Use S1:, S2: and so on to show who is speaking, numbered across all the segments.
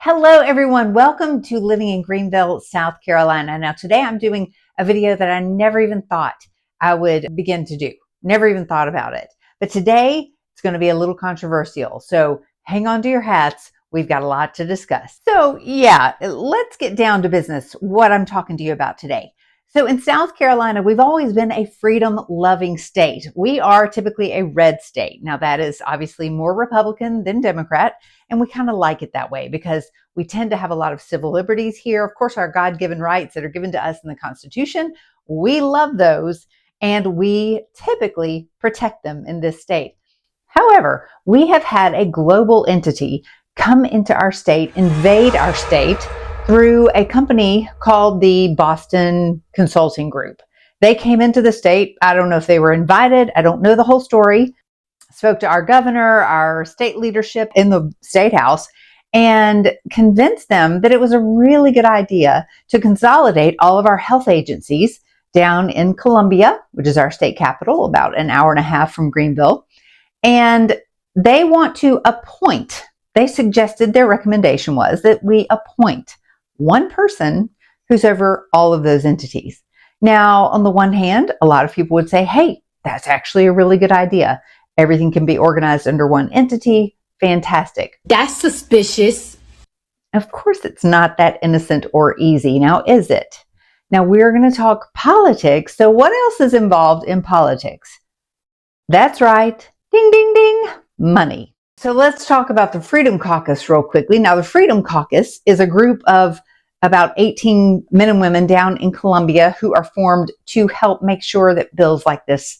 S1: Hello everyone, welcome to Living in Greenville, South Carolina. Now today I'm doing a video that I never even thought I would begin to do. Never even thought about it. But today it's going to be a little controversial. So hang on to your hats. We've got a lot to discuss. So yeah, let's get down to business, what I'm talking to you about today. So in South Carolina, we've always been a freedom-loving state. We are typically a red state. Now that is obviously more Republican than Democrat, and we kind of like it that way because we tend to have a lot of civil liberties here. Of course, our God-given rights that are given to us in the Constitution, we love those, and we typically protect them in this state. However, we have had a global entity come into our state, invade our state, through a company called the Boston Consulting Group. They came into the state. I don't know if they were invited. I don't know the whole story. Spoke to our governor, our state leadership in the state house, and convinced them that it was a really good idea to consolidate all of our health agencies down in Columbia, which is our state capital, about an hour and a half from Greenville. And they want to appoint, they suggested, their recommendation was that we appoint one person who's over all of those entities. Now, on the one hand, a lot of people would say, hey, that's actually a really good idea. Everything can be organized under one entity. Fantastic.
S2: That's suspicious.
S1: Of course, it's not that innocent or easy. Now, is it? Now, we're going to talk politics. So what else is involved in politics? That's right. Ding, ding, ding. Money. So let's talk about the Freedom Caucus real quickly. Now, the Freedom Caucus is a group of about 18 men and women down in Columbia who are formed to help make sure that bills like this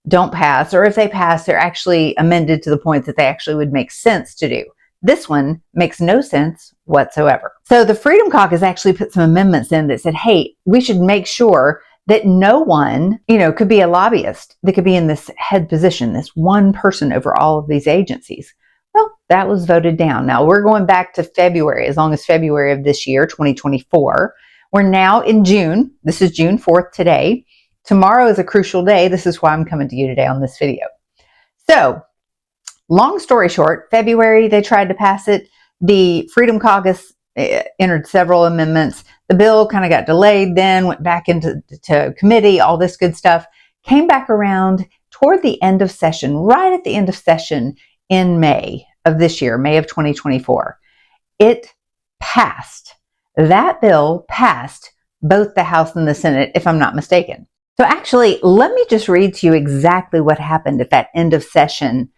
S1: don't pass, or if they pass, they're actually amended to the point that they actually would make sense to do. This one makes no sense whatsoever. So the Freedom Caucus actually put some amendments in that said, hey, we should make sure that no one, could be a lobbyist that could be in this head position, this one person over all of these agencies. Well, that was voted down. Now we're going back to February, as long as February of this year, 2024. We're now in June. This is June 4th today. Tomorrow is a crucial day. This is why I'm coming to you today on this video. So, long story short, February, they tried to pass it. The Freedom Caucus entered several amendments. The bill kind of got delayed, then went back into committee, all this good stuff. Came back around toward the end of session, right at the end of session in May of this year, May of 2024. It passed. That bill passed both the House and the Senate, if I'm not mistaken. So actually, let me just read to you exactly what happened at that end of session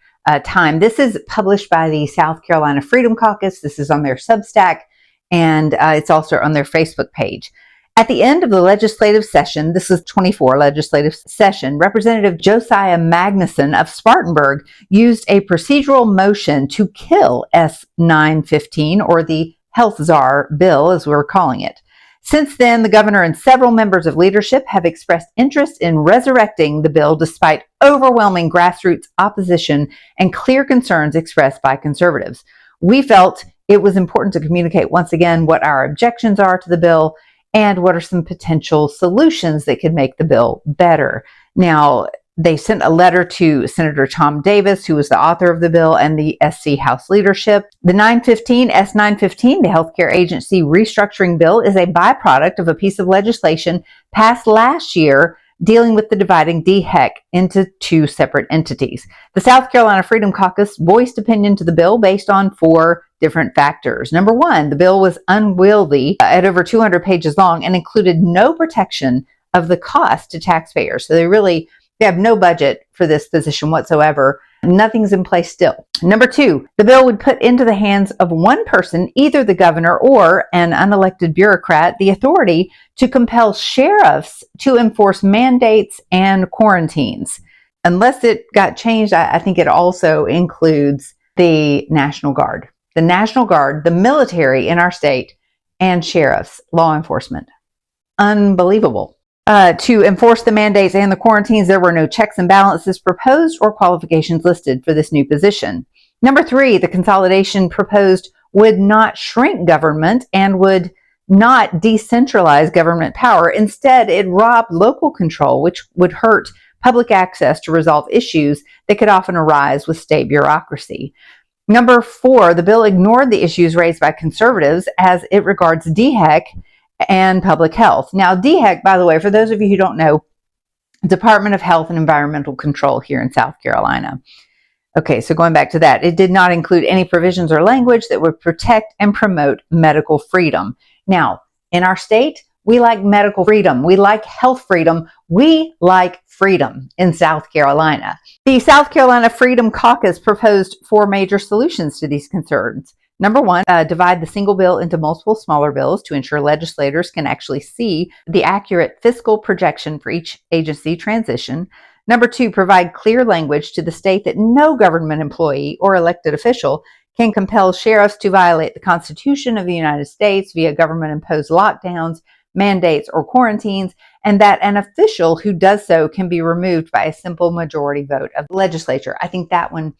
S1: time. This is published by the South Carolina Freedom Caucus. This is on their Substack, and it's also on their Facebook page. At the end of the legislative session, this is 24 legislative session, Representative Josiah Magnuson of Spartanburg used a procedural motion to kill S-915, or the Health Czar bill, as we're calling it. Since then, the governor and several members of leadership have expressed interest in resurrecting the bill despite overwhelming grassroots opposition and clear concerns expressed by conservatives. We felt it was important to communicate once again what our objections are to the bill and what are some potential solutions that could make the bill better. Now, they sent a letter to Senator Tom Davis, who was the author of the bill, and the SC House leadership. The S-915, the Healthcare Agency Restructuring Bill, is a byproduct of a piece of legislation passed last year dealing with the dividing DHEC into two separate entities. The South Carolina Freedom Caucus voiced opinion to the bill based on 4 different factors. Number 1, the bill was unwieldy at over 200 pages long and included no protection of the cost to taxpayers. So they have no budget for this position whatsoever. Nothing's in place still. Number 2, the bill would put into the hands of one person, either the governor or an unelected bureaucrat, the authority to compel sheriffs to enforce mandates and quarantines. Unless it got changed, I think it also includes the National Guard. The National Guard, the military in our state, and sheriffs, law enforcement. Unbelievable. To enforce the mandates and the quarantines, there were no checks and balances proposed or qualifications listed for this new position. Number 3, the consolidation proposed would not shrink government and would not decentralize government power. Instead, it robbed local control, which would hurt public access to resolve issues that could often arise with state bureaucracy. Number 4, the bill ignored the issues raised by conservatives as it regards DHEC and public health. Now, DHEC, by the way, for those of you who don't know, Department of Health and Environmental Control here in South Carolina. Okay, so going back to that, it did not include any provisions or language that would protect and promote medical freedom. Now, in our state, we like medical freedom. We like health freedom. We like freedom in South Carolina. The South Carolina Freedom Caucus proposed 4 major solutions to these concerns. Number 1, divide the single bill into multiple smaller bills to ensure legislators can actually see the accurate fiscal projection for each agency transition. Number 2, provide clear language to the state that no government employee or elected official can compel sheriffs to violate the Constitution of the United States via government-imposed lockdowns, mandates, or quarantines, and that an official who does so can be removed by a simple majority vote of the legislature. I think that one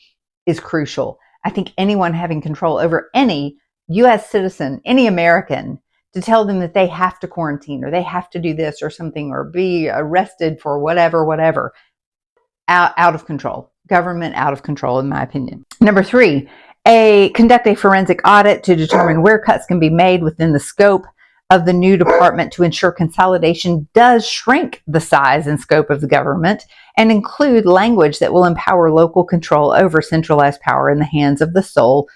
S1: is crucial. I think anyone having control over any U.S. citizen, any American, to tell them that they have to quarantine or they have to do this or something or be arrested for whatever, out of control. Government out of control, in my opinion. Number 3, conduct a forensic audit to determine where cuts can be made within the scope of the new department to ensure consolidation does shrink the size and scope of the government and include language that will empower local control over centralized power in the hands of the sole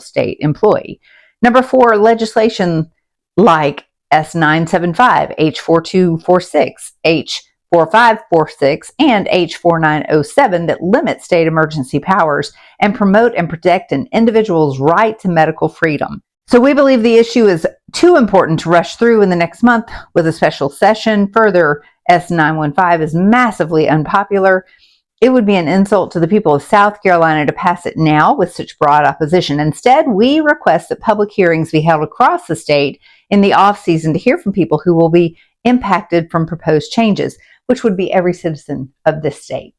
S1: state employee. Number 4, legislation like S975, H4246, H4546, and H4907 that limit state emergency powers and promote and protect an individual's right to medical freedom. So we believe the issue is too important to rush through in the next month with a special session. Further, S915 is massively unpopular. It would be an insult to the people of South Carolina to pass it now with such broad opposition. Instead, we request that public hearings be held across the state in the off-season to hear from people who will be impacted from proposed changes, which would be every citizen of this state.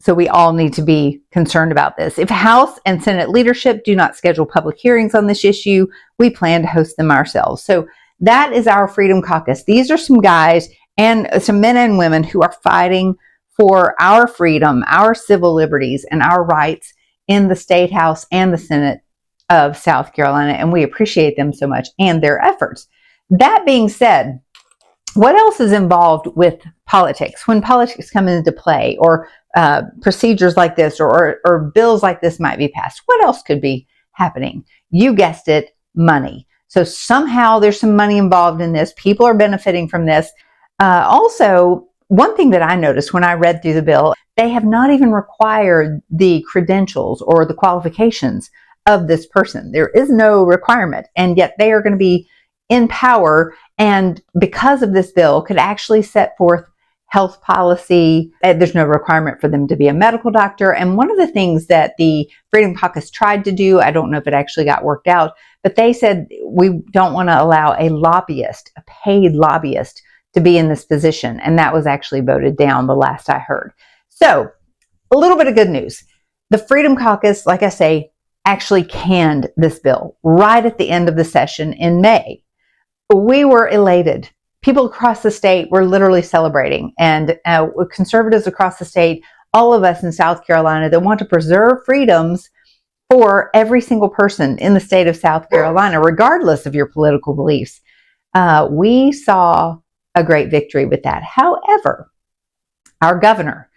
S1: So we all need to be concerned about this. If House and Senate leadership do not schedule public hearings on this issue, we plan to host them ourselves. So that is our Freedom Caucus. These are some guys and some men and women who are fighting for our freedom, our civil liberties, and our rights in the State House and the Senate of South Carolina. And we appreciate them so much and their efforts. That being said, what else is involved with politics? When politics come into play, or procedures like this, or bills like this might be passed, what else could be happening? You guessed it, money. So somehow there's some money involved in this. People are benefiting from this. Also, one thing that I noticed when I read through the bill, they have not even required the credentials or the qualifications of this person. There is no requirement, and yet they are going to be in power, and because of this bill, could actually set forth health policy. There's no requirement for them to be a medical doctor. And one of the things that the Freedom Caucus tried to do, I don't know if it actually got worked out, but they said we don't want to allow a lobbyist, a paid lobbyist, to be in this position. And that was actually voted down the last I heard. So a little bit of good news. The Freedom Caucus, like I say, actually canned this bill right at the end of the session in May. We were elated. People across the state were literally celebrating, and conservatives across the state, all of us in South Carolina that want to preserve freedoms for every single person in the state of South Carolina, regardless of your political beliefs. We saw a great victory with that. However, our Governor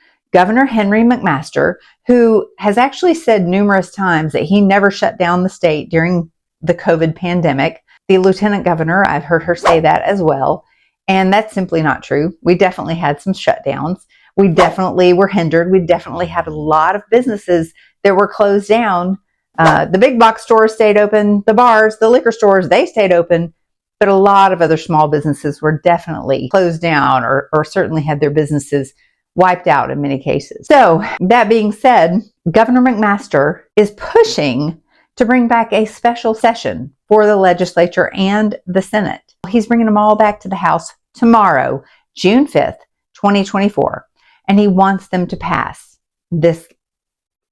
S1: Henry McMaster, who has actually said numerous times that he never shut down the state during the COVID pandemic, the Lieutenant Governor, I've heard her say that as well. And that's simply not true. We definitely had some shutdowns. We definitely were hindered. We definitely had a lot of businesses that were closed down. The big box stores stayed open. The bars, the liquor stores, they stayed open. But a lot of other small businesses were definitely closed down, or certainly had their businesses wiped out in many cases. So that being said, Governor McMaster is pushing to bring back a special session for the legislature and the Senate. He's bringing them all back to the House tomorrow, June 5th, 2024. And he wants them to pass this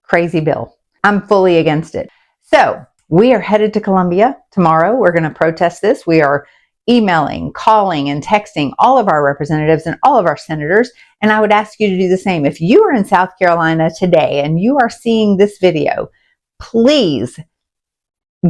S1: crazy bill. I'm fully against it. So we are headed to Columbia tomorrow. We're going to protest this. We are emailing, calling, and texting all of our representatives and all of our senators. And I would ask you to do the same. If you are in South Carolina today and you are seeing this video, please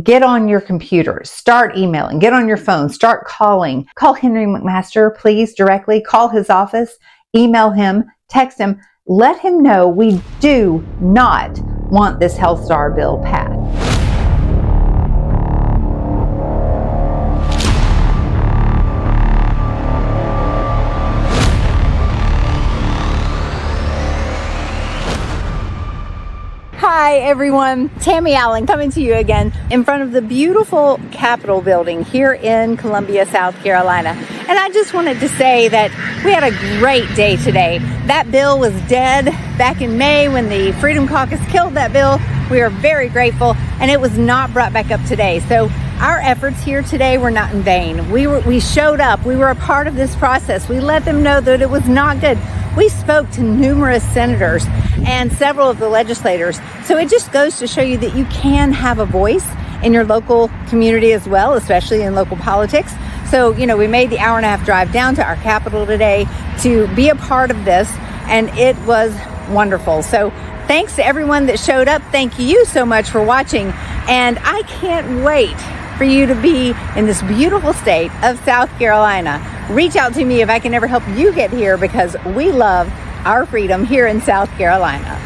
S1: get on your computers, start emailing, get on your phone, start calling. Call Henry McMaster, please, directly. Call his office, email him, text him. Let him know we do not want this Health Star bill passed. Hi everyone, Tammy Allen coming to you again in front of the beautiful Capitol building here in Columbia, South Carolina. And I just wanted to say that we had a great day today. That bill was dead back in May when the Freedom Caucus killed that bill. We are very grateful, and it was not brought back up today. So our efforts here today were not in vain. We showed up. We were a part of this process. We let them know that it was not good. We spoke to numerous senators and several of the legislators. So it just goes to show you that you can have a voice in your local community as well, especially in local politics. So, we made the hour-and-a-half drive down to our Capitol today to be a part of this, and it was wonderful. So thanks to everyone that showed up. Thank you so much for watching. And I can't wait for you to be in this beautiful state of South Carolina. Reach out to me if I can ever help you get here, because we love our freedom here in South Carolina.